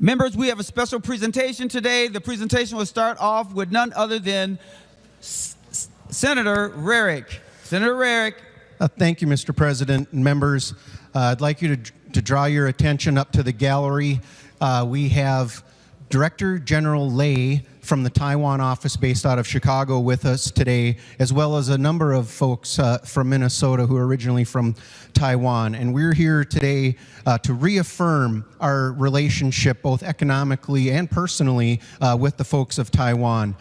Members, we have a special presentation today. The presentation will start off with none other than Senator Rarick. Senator Rarick. Thank you, Mr. President and members. I'd like you to draw your attention up to the gallery. We have Director General Lei from the Taiwan office based out of Chicago with us today, as well as a number of folks from Minnesota who are originally from Taiwan. And we're here today to reaffirm our relationship, both economically and personally, with the folks of Taiwan.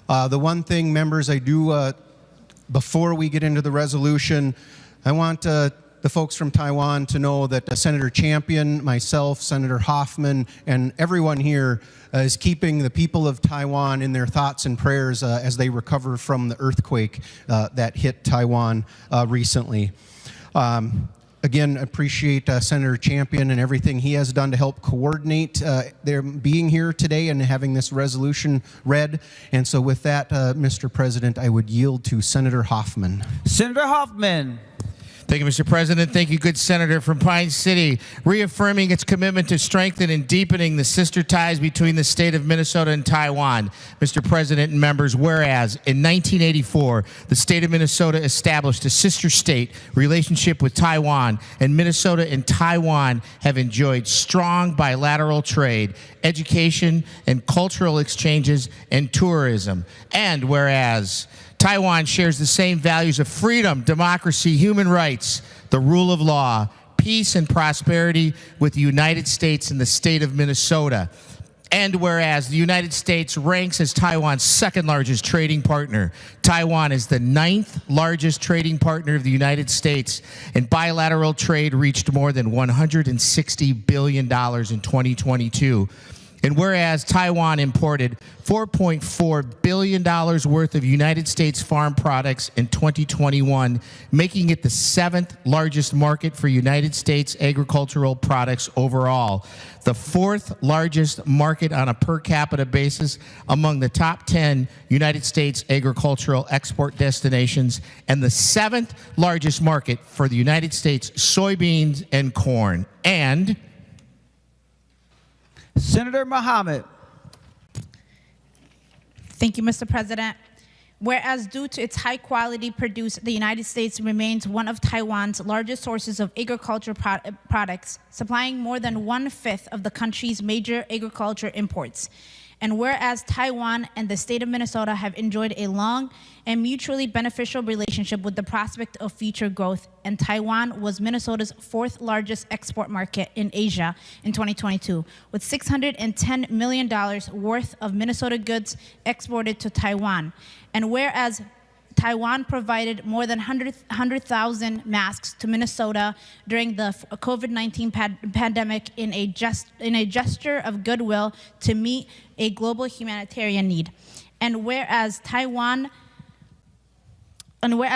The one thing, members, I do, before we get into the resolution, I want the folks from Taiwan to know that Senator Champion, myself, Senator Hoffman, and everyone here is keeping the people of Taiwan in their thoughts and prayers as they recover from the earthquake that hit Taiwan recently. Again, appreciate Senator Champion and everything he has done to help coordinate their being here today and having this resolution read. And so with that, Mr. President, I would yield to Senator Hoffman. Senator Hoffman. Thank you, Mr. President. Thank you, good Senator from Pine City. Reaffirming its commitment to strengthen and deepening the sister ties between the state of Minnesota and Taiwan. Mr. President and members, whereas in 1984, the state of Minnesota established a sister state relationship with Taiwan, and Minnesota and Taiwan have enjoyed strong bilateral trade, education, and cultural exchanges and tourism. And whereas Taiwan shares the same values of freedom, democracy, human rights, the rule of law, peace, and prosperity with the United States and the state of Minnesota. And whereas the United States ranks as Taiwan's second largest trading partner, Taiwan is the 9th largest trading partner of the United States, and bilateral trade reached more than $160 billion in 2022. And whereas Taiwan imported $4.4 billion worth of United States farm products in 2021, making it the 7th largest market for United States agricultural products overall, the 4th largest market on a per capita basis among the top 10 United States agricultural export destinations, and the 7th largest market for the United States soybeans and corn. And Senator Mohammed. Thank you, Mr. President. Whereas due to its high quality produce, the United States remains one of Taiwan's largest sources of agricultural products, supplying more than 1/5 of the country's major agriculture imports. And whereas Taiwan and the state of Minnesota have enjoyed a long and mutually beneficial relationship with the prospect of future growth, and Taiwan was Minnesota's 4th largest export market in Asia in 2022, with $610 million worth of Minnesota goods exported to Taiwan. And whereas Taiwan provided more than 100,000 masks to Minnesota during the COVID-19 pandemic in a gesture of goodwill to meet a global humanitarian need. And whereas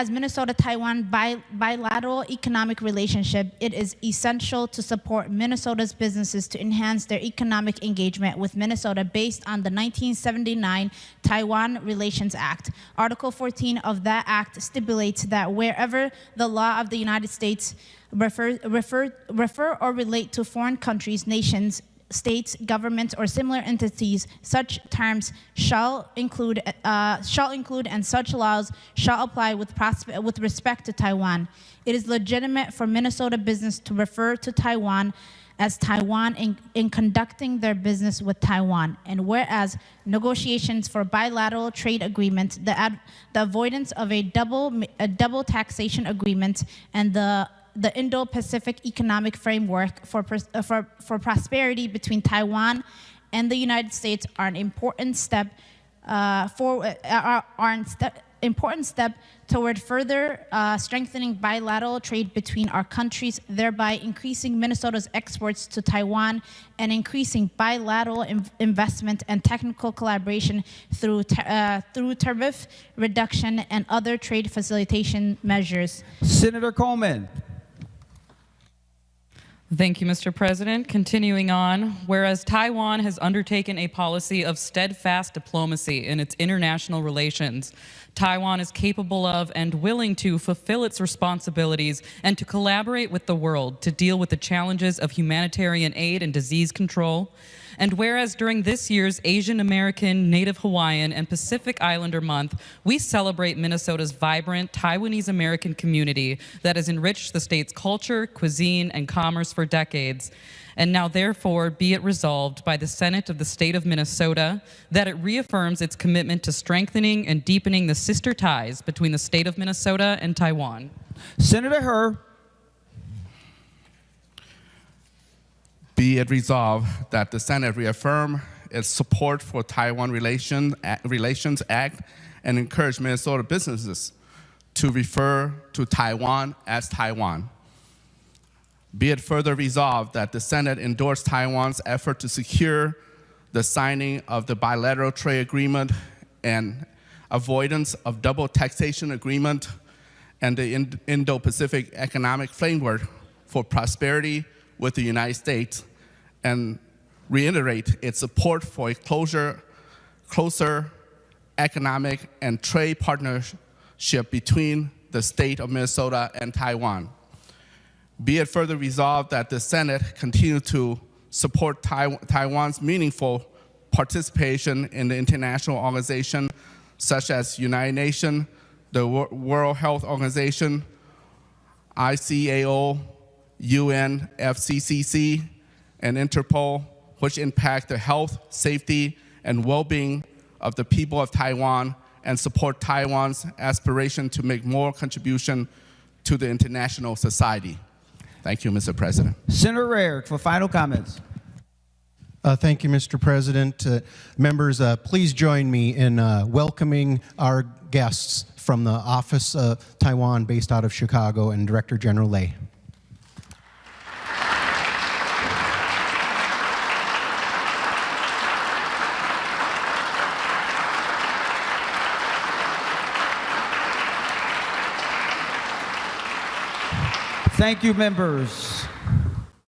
Minnesota-Taiwan bilateral economic relationship, it is essential to support Minnesota's businesses to enhance their economic engagement with Minnesota based on the 1979 Taiwan Relations Act. Article 14 of that act stipulates that wherever the law of the United States refer or relate to foreign countries, nations, states, governments, or similar entities, such terms shall include and such laws shall apply with respect to Taiwan. It is legitimate for Minnesota business to refer to Taiwan as Taiwan in conducting their business with Taiwan. And whereas negotiations for bilateral trade agreements, the avoidance of a double taxation agreement, and the Indo-Pacific Economic Framework for prosperity between Taiwan and the United States are an important step toward further strengthening bilateral trade between our countries, thereby increasing Minnesota's exports to Taiwan and increasing bilateral investment and technical collaboration through tariff reduction and other trade facilitation measures. Senator Coleman. Thank you, Mr. President. Continuing on, whereas Taiwan has undertaken a policy of steadfast diplomacy in its international relations, Taiwan is capable of and willing to fulfill its responsibilities and to collaborate with the world to deal with the challenges of humanitarian aid and disease control. And whereas during this year's Asian American, Native Hawaiian, and Pacific Islander Month, we celebrate Minnesota's vibrant Taiwanese American community that has enriched the state's culture, cuisine, and commerce for decades. And now, therefore, be it resolved by the Senate of the State of Minnesota that it reaffirms its commitment to strengthening and deepening the sister ties between the state of Minnesota and Taiwan. Senator Herr. Be it resolved that the Senate reaffirm its support for Taiwan Relations Act and encourage Minnesota businesses to refer to Taiwan as Taiwan. Be it further resolved that the Senate endorse Taiwan's effort to secure the signing of the bilateral trade agreement and avoidance of double taxation agreement and the Indo-Pacific economic framework for prosperity with the United States, and reiterate its support for a closer economic and trade partnership between the state of Minnesota and Taiwan. Be it further resolved that the Senate continue to support Taiwan's meaningful participation in the international organizations such as United Nations, the World Health Organization, ICAO, UN, FCCC, and Interpol, which impact the health, safety, and well-being of the people of Taiwan and support Taiwan's aspiration to make more contribution to the international society. Thank you, Mr. President. Senator Rarick for final comments. Thank you, Mr. President. Members, please join me in welcoming our guests from the Office of Taiwan based out of Chicago and Director General Lei. Thank you, members.